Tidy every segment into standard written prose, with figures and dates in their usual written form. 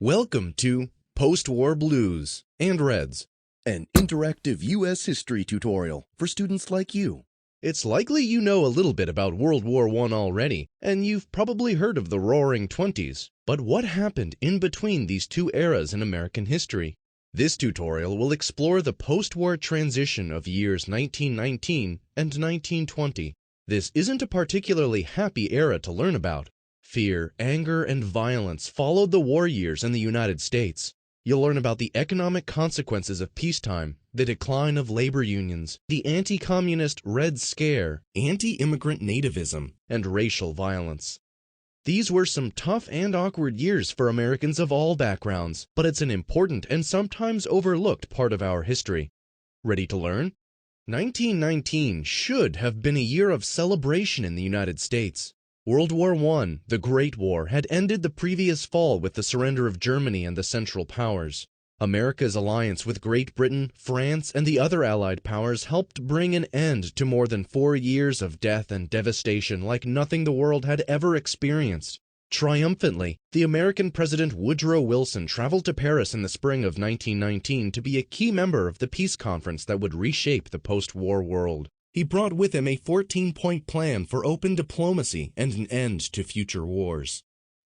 Welcome to Postwar Blues and Reds, An interactive U.S. history tutorial for students like you. It's likely you know a little bit about World War I already, and you've probably heard of the Roaring Twenties. But what happened in between these two eras in American history? This tutorial will explore the post-war transition of years 1919 and 1920. This isn't a particularly happy era to learn about. Fear, anger, and violence followed the war years in the United States. You'll learn about the economic consequences of peacetime, the decline of labor unions, the anti-communist Red Scare, anti-immigrant nativism, and racial violence. These were some tough and awkward years for Americans of all backgrounds, but it's an important and sometimes overlooked part of our history. Ready to learn? 1919 should have been a year of celebration in the United States. World War I, the Great War, had ended the previous fall with the surrender of Germany and the Central Powers. America's alliance with Great Britain, France, and the other Allied powers helped bring an end to more than 4 years of death and devastation like nothing the world had ever experienced. Triumphantly, the American President Woodrow Wilson traveled to Paris in the spring of 1919 to be a key member of the peace conference that would reshape the post-war world. He brought with him a 14-point plan for open diplomacy and an end to future wars.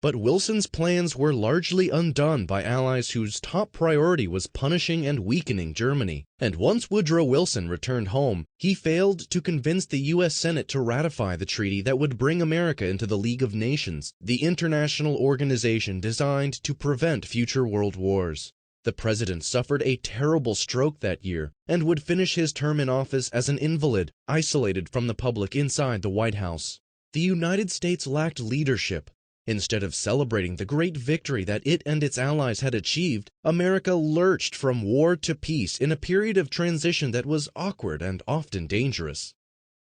But Wilson's plans were largely undone by allies whose top priority was punishing and weakening Germany. And once Woodrow Wilson returned home, he failed to convince the U.S. Senate to ratify the treaty that would bring America into the League of Nations, the international organization designed to prevent future world wars. The president suffered a terrible stroke that year and would finish his term in office as an invalid, isolated from the public inside the White House. The United States lacked leadership. Instead of celebrating the great victory that it and its allies had achieved, America lurched from war to peace in a period of transition that was awkward and often dangerous.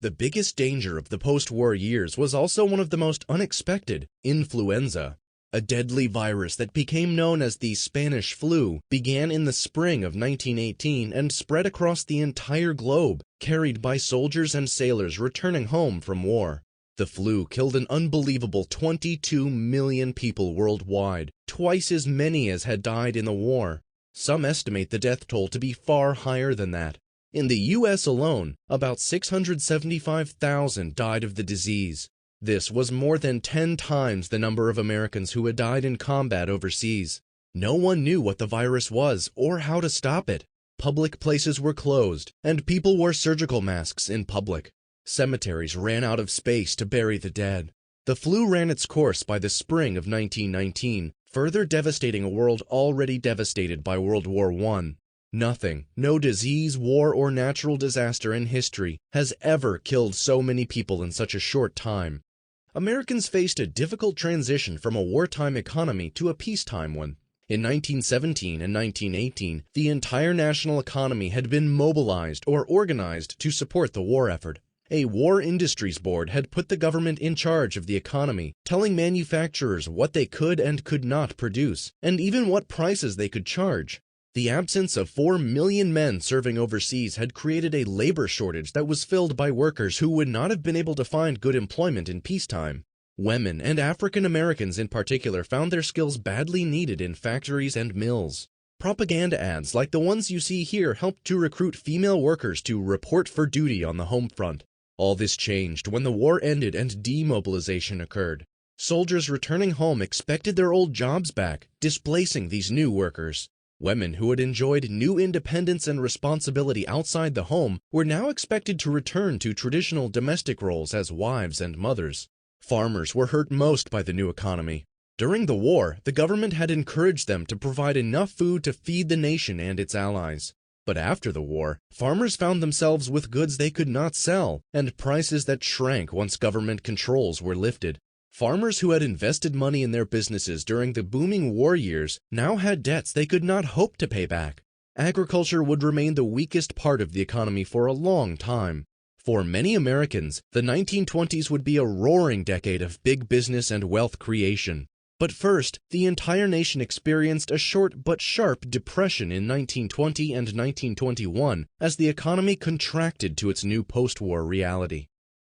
The biggest danger of the post-war years was also one of the most unexpected: influenza. A deadly virus that became known as the Spanish flu began in the spring of 1918 and spread across the entire globe, carried by soldiers and sailors returning home from war. The flu killed an unbelievable 22 million people worldwide, twice as many as had died in the war. Some estimate the death toll to be far higher than that. In the U.S. alone, about 675,000 died of the disease. This was more than 10 times the number of Americans who had died in combat overseas. No one knew what the virus was or how to stop it. Public places were closed, and people wore surgical masks in public. Cemeteries ran out of space to bury the dead. The flu ran its course by the spring of 1919, further devastating a world already devastated by World War I. Nothing, no disease, war, or natural disaster in history has ever killed so many people in such a short time. Americans faced a difficult transition from a wartime economy to a peacetime one. In 1917 and 1918, the entire national economy had been mobilized or organized to support the war effort. A War Industries Board had put the government in charge of the economy, telling manufacturers what they could and could not produce, and even what prices they could charge. The absence of 4 million men serving overseas had created a labor shortage that was filled by workers who would not have been able to find good employment in peacetime. Women, and African Americans in particular, found their skills badly needed in factories and mills. Propaganda ads like the ones you see here helped to recruit female workers to report for duty on the home front. All this changed when the war ended and demobilization occurred. Soldiers returning home expected their old jobs back, displacing these new workers. Women who had enjoyed new independence and responsibility outside the home were now expected to return to traditional domestic roles as wives and mothers. Farmers were hurt most by the new economy. During the war, the government had encouraged them to provide enough food to feed the nation and its allies. But after the war, farmers found themselves with goods they could not sell, and prices that shrank once government controls were lifted. Farmers who had invested money in their businesses during the booming war years now had debts they could not hope to pay back. Agriculture would remain the weakest part of the economy for a long time. For many Americans, the 1920s would be a roaring decade of big business and wealth creation. But first, the entire nation experienced a short but sharp depression in 1920 and 1921 as the economy contracted to its new post-war reality.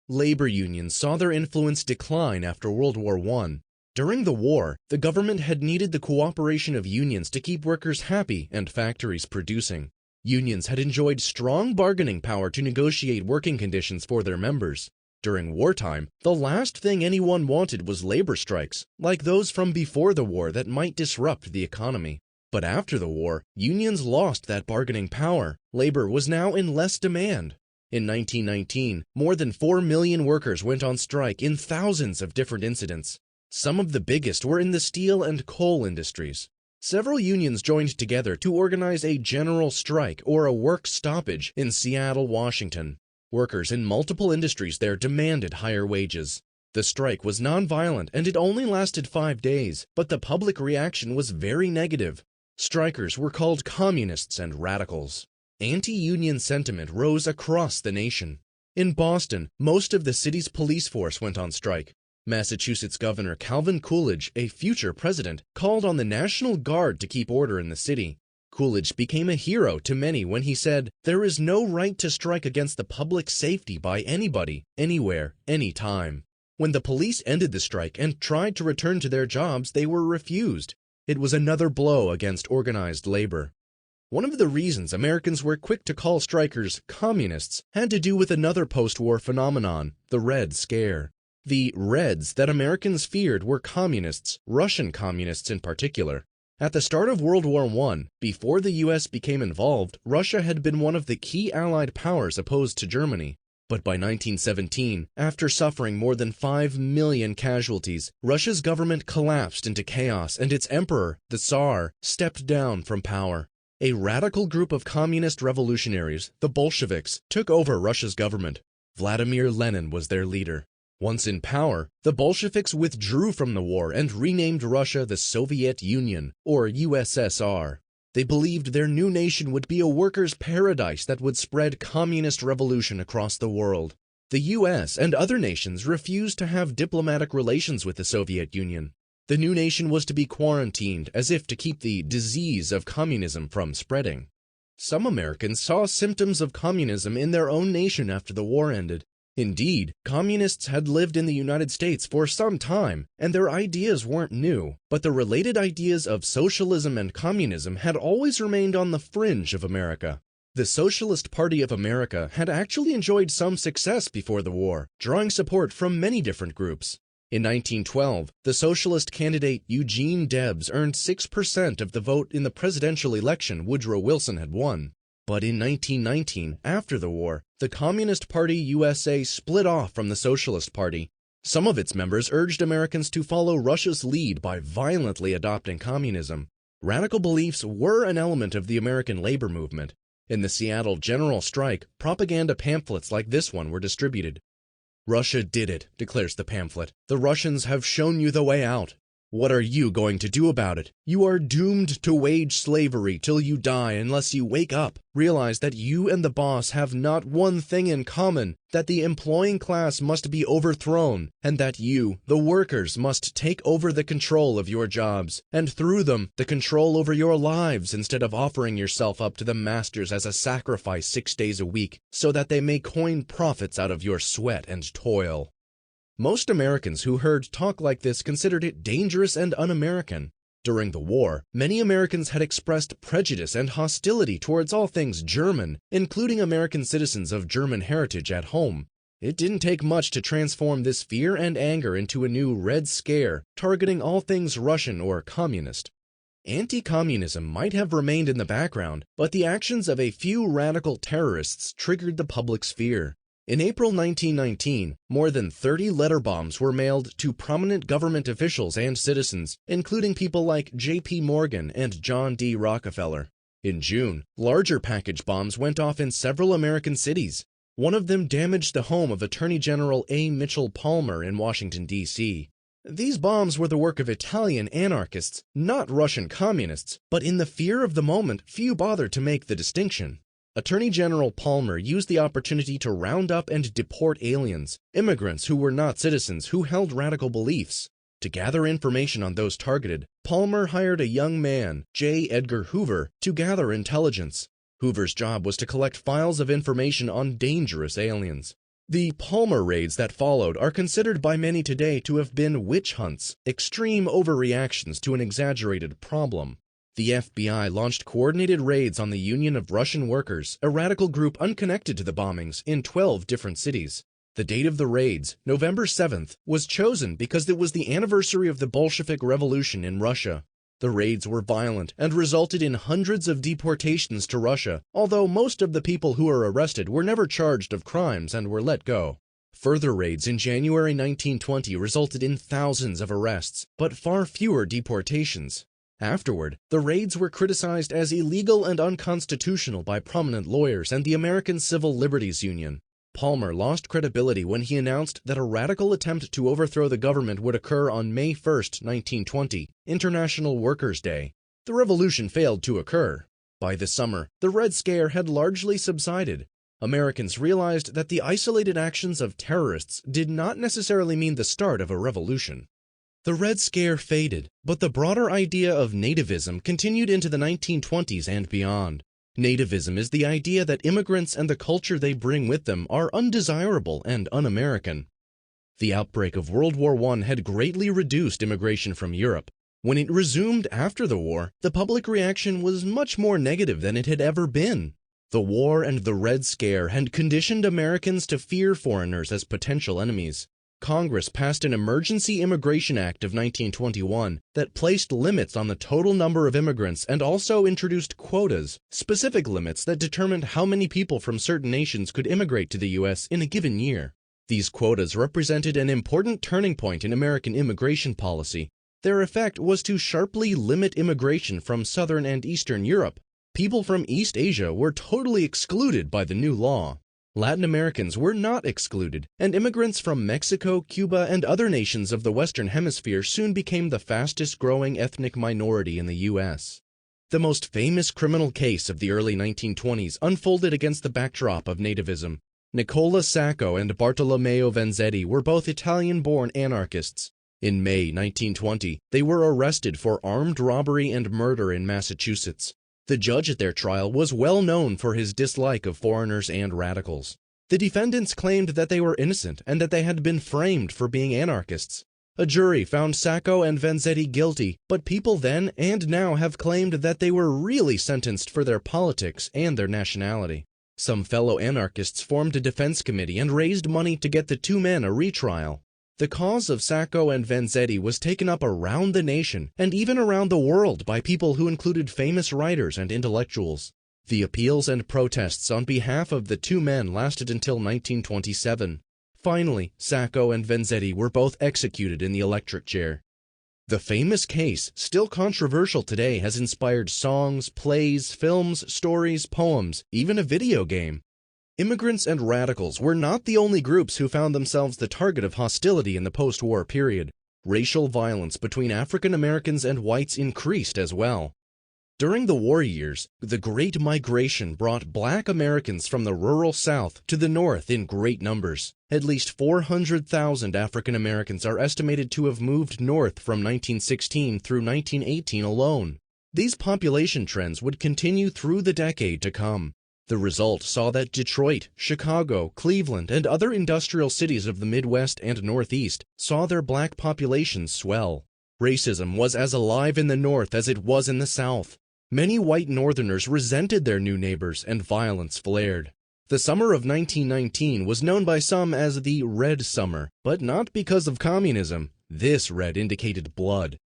Labor unions saw their influence decline after World War I. During the war, the government had needed the cooperation of unions to keep workers happy and factories producing. Unions had enjoyed strong bargaining power to negotiate working conditions for their members. During wartime, the last thing anyone wanted was labor strikes, like those from before the war that might disrupt the economy. But after the war, unions lost that bargaining power. Labor was now in less demand. In 1919, more than 4 million workers went on strike in thousands of different incidents. Some of the biggest were in the steel and coal industries. Several unions joined together to organize a general strike or a work stoppage in Seattle, Washington. Workers in multiple industries there demanded higher wages. The strike was nonviolent and it only lasted 5 days, but the public reaction was very negative. Strikers were called communists and radicals. Anti-union sentiment rose across the nation. In Boston, most of the city's police force went on strike. Massachusetts Governor Calvin Coolidge, a future president, called on the National Guard to keep order in the city. Coolidge became a hero to many when he said, "There is no right to strike against the public safety by anybody, anywhere, anytime." When the police ended the strike and tried to return to their jobs, they were refused. It was another blow against organized labor. One of the reasons Americans were quick to call strikers communists had to do with another post-war phenomenon, the Red Scare. The Reds that Americans feared were communists, Russian communists in particular. At the start of World War I, before the U.S. became involved, Russia had been one of the key Allied powers opposed to Germany. But by 1917, after suffering more than 5 million casualties, Russia's government collapsed into chaos and its emperor, the Tsar, stepped down from power. A radical group of communist revolutionaries, the Bolsheviks, took over Russia's government. Vladimir Lenin was their leader. Once in power, the Bolsheviks withdrew from the war and renamed Russia the Soviet Union, or USSR. They believed their new nation would be a workers' paradise that would spread communist revolution across the world. The US and other nations refused to have diplomatic relations with the Soviet Union. The new nation was to be quarantined as if to keep the disease of communism from spreading. Some Americans saw symptoms of communism in their own nation after the war ended. Indeed, communists had lived in the United States for some time, and their ideas weren't new, but the related ideas of socialism and communism had always remained on the fringe of America. The Socialist Party of America had actually enjoyed some success before the war, drawing support from many different groups. In 1912, the socialist candidate Eugene Debs earned 6% of the vote in the presidential election Woodrow Wilson had won. But in 1919, after the war, the Communist Party USA split off from the Socialist Party. Some of its members urged Americans to follow Russia's lead by violently adopting communism. Radical beliefs were an element of the American labor movement. In the Seattle General Strike, propaganda pamphlets like this one were distributed. "Russia did it," declares the pamphlet. "The Russians have shown you the way out. What are you going to do about it? You are doomed to wage slavery till you die unless you wake up, realize that you and the boss have not one thing in common, that the employing class must be overthrown, and that you, the workers, must take over the control of your jobs, and through them, the control over your lives instead of offering yourself up to the masters as a sacrifice 6 days a week, so that they may coin profits out of your sweat and toil." Most Americans who heard talk like this considered it dangerous and un-American. During the war, many Americans had expressed prejudice and hostility towards all things German, including American citizens of German heritage at home. It didn't take much to transform this fear and anger into a new Red Scare, targeting all things Russian or communist. Anti-communism might have remained in the background, but the actions of a few radical terrorists triggered the public's fear. In April 1919, more than 30 letter bombs were mailed to prominent government officials and citizens, including people like J.P. Morgan and John D. Rockefeller. In June, larger package bombs went off in several American cities. One of them damaged the home of Attorney General A. Mitchell Palmer in Washington, D.C. These bombs were the work of Italian anarchists, not Russian communists, but in the fear of the moment, few bothered to make the distinction. Attorney General Palmer used the opportunity to round up and deport aliens, immigrants who were not citizens who held radical beliefs. To gather information on those targeted, Palmer hired a young man, J. Edgar Hoover, to gather intelligence. Hoover's job was to collect files of information on dangerous aliens. The Palmer raids that followed are considered by many today to have been witch hunts, extreme overreactions to an exaggerated problem. The FBI launched coordinated raids on the Union of Russian Workers, a radical group unconnected to the bombings, in 12 different cities. The date of the raids, November 7th, was chosen because it was the anniversary of the Bolshevik Revolution in Russia. The raids were violent and resulted in hundreds of deportations to Russia, although most of the people who were arrested were never charged of crimes and were let go. Further raids in January 1920 resulted in thousands of arrests, but far fewer deportations. Afterward, the raids were criticized as illegal and unconstitutional by prominent lawyers and the American Civil Liberties Union. Palmer lost credibility when he announced that a radical attempt to overthrow the government would occur on May 1, 1920, International Workers' Day. The revolution failed to occur. By the summer, the Red Scare had largely subsided. Americans realized that the isolated actions of terrorists did not necessarily mean the start of a revolution. The Red Scare faded, but the broader idea of nativism continued into the 1920s and beyond. Nativism is the idea that immigrants and the culture they bring with them are undesirable and un-American. The outbreak of World War I had greatly reduced immigration from Europe. When it resumed after the war, the public reaction was much more negative than it had ever been. The war and the Red Scare had conditioned Americans to fear foreigners as potential enemies. Congress passed an Emergency Immigration Act of 1921 that placed limits on the total number of immigrants and also introduced quotas, specific limits that determined how many people from certain nations could immigrate to the U.S. in a given year. These quotas represented an important turning point in American immigration policy. Their effect was to sharply limit immigration from Southern and Eastern Europe. People from East Asia were totally excluded by the new law. Latin Americans were not excluded, and immigrants from Mexico, Cuba, and other nations of the Western Hemisphere soon became the fastest-growing ethnic minority in the U.S. The most famous criminal case of the early 1920s unfolded against the backdrop of nativism. Nicola Sacco and Bartolomeo Vanzetti were both Italian-born anarchists. In May 1920, they were arrested for armed robbery and murder in Massachusetts. The judge at their trial was well known for his dislike of foreigners and radicals. The defendants claimed that they were innocent and that they had been framed for being anarchists. A jury found Sacco and Vanzetti guilty, but people then and now have claimed that they were really sentenced for their politics and their nationality. Some fellow anarchists formed a defense committee and raised money to get the two men a retrial. The cause of Sacco and Vanzetti was taken up around the nation and even around the world by people who included famous writers and intellectuals. The appeals and protests on behalf of the two men lasted until 1927. Finally, Sacco and Vanzetti were both executed in the electric chair. The famous case, still controversial today, has inspired songs, plays, films, stories, poems, even a video game. Immigrants and radicals were not the only groups who found themselves the target of hostility in the post-war period. Racial violence between African Americans and whites increased as well. During the war years, the Great Migration brought black Americans from the rural South to the North in great numbers. At least 400,000 African Americans are estimated to have moved north from 1916 through 1918 alone. These population trends would continue through the decade to come. The result saw that Detroit, Chicago, Cleveland, and other industrial cities of the Midwest and Northeast saw their black populations swell. Racism was as alive in the North as it was in the South. Many white Northerners resented their new neighbors, and violence flared. The summer of 1919 was known by some as the Red Summer, but not because of communism. This red indicated blood.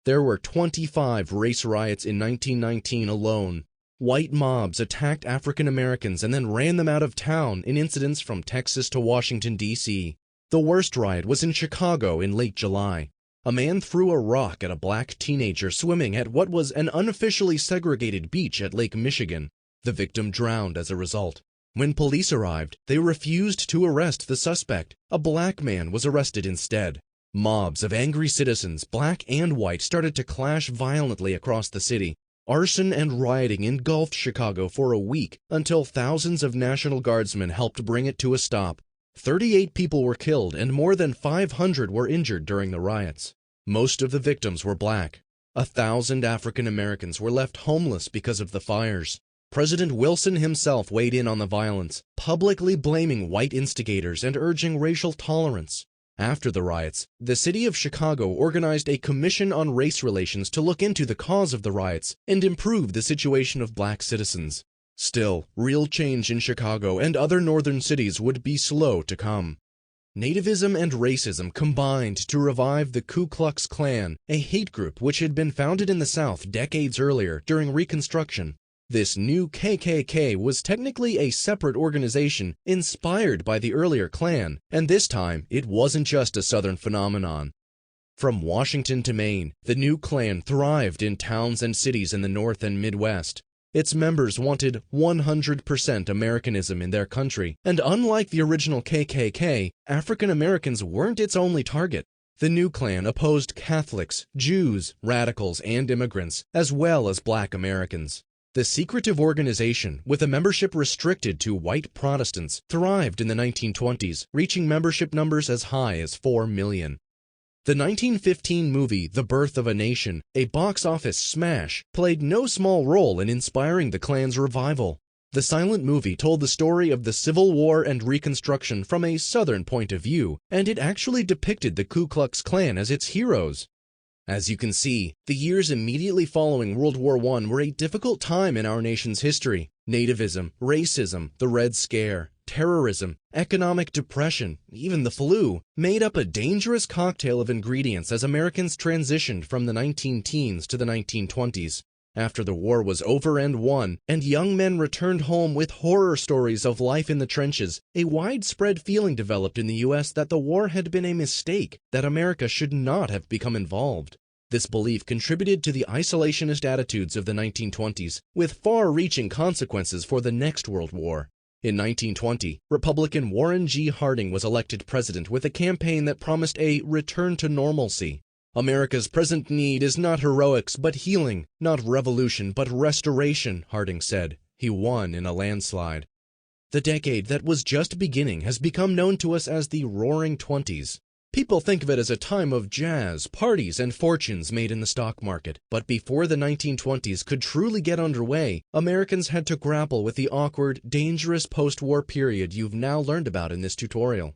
There were 25 race riots in 1919 alone. White mobs attacked African Americans and then ran them out of town in incidents from Texas to Washington, D.C. The worst riot was in Chicago in late July. A man threw a rock at a black teenager swimming at what was an unofficially segregated beach at Lake Michigan. The victim drowned as a result. When police arrived, they refused to arrest the suspect. A black man was arrested instead. Mobs of angry citizens, black and white, started to clash violently across the city. Arson and rioting engulfed Chicago for a week until thousands of National Guardsmen helped bring it to a stop. 38 people were killed and more than 500 were injured during the riots. Most of the victims were black. 1,000 African Americans were left homeless because of the fires. President Wilson himself weighed in on the violence, publicly blaming white instigators and urging racial tolerance. After the riots, the city of Chicago organized a commission on race relations to look into the cause of the riots and improve the situation of black citizens. Still, real change in Chicago and other northern cities would be slow to come. Nativism and racism combined to revive the Ku Klux Klan, a hate group which had been founded in the South decades earlier during Reconstruction. This new KKK was technically a separate organization inspired by the earlier Klan, and this time it wasn't just a Southern phenomenon. From Washington to Maine, the new Klan thrived in towns and cities in the North and Midwest. Its members wanted 100% Americanism in their country, and unlike the original KKK, African Americans weren't its only target. The new Klan opposed Catholics, Jews, radicals, and immigrants, as well as black Americans. The secretive organization, with a membership restricted to white Protestants, thrived in the 1920s, reaching membership numbers as high as 4 million. The 1915 movie The Birth of a Nation, a box office smash, played no small role in inspiring the Klan's revival. The silent movie told the story of the Civil War and Reconstruction from a Southern point of view, and it actually depicted the Ku Klux Klan as its heroes. As you can see, the years immediately following World War I were a difficult time in our nation's history. Nativism, racism, the Red Scare, terrorism, economic depression, even the flu, made up a dangerous cocktail of ingredients as Americans transitioned from the 19-teens to the 1920s. After the war was over and won, and young men returned home with horror stories of life in the trenches, a widespread feeling developed in the U.S. that the war had been a mistake, that America should not have become involved. This belief contributed to the isolationist attitudes of the 1920s, with far-reaching consequences for the next World War. In 1920, Republican Warren G. Harding was elected president with a campaign that promised a return to normalcy. America's present need is not heroics but healing, not revolution but restoration, Harding said. He won in a landslide. The decade that was just beginning has become known to us as the Roaring Twenties. People think of it as a time of jazz, parties, and fortunes made in the stock market. But before the 1920s could truly get underway, Americans had to grapple with the awkward, dangerous post-war period you've now learned about in this tutorial.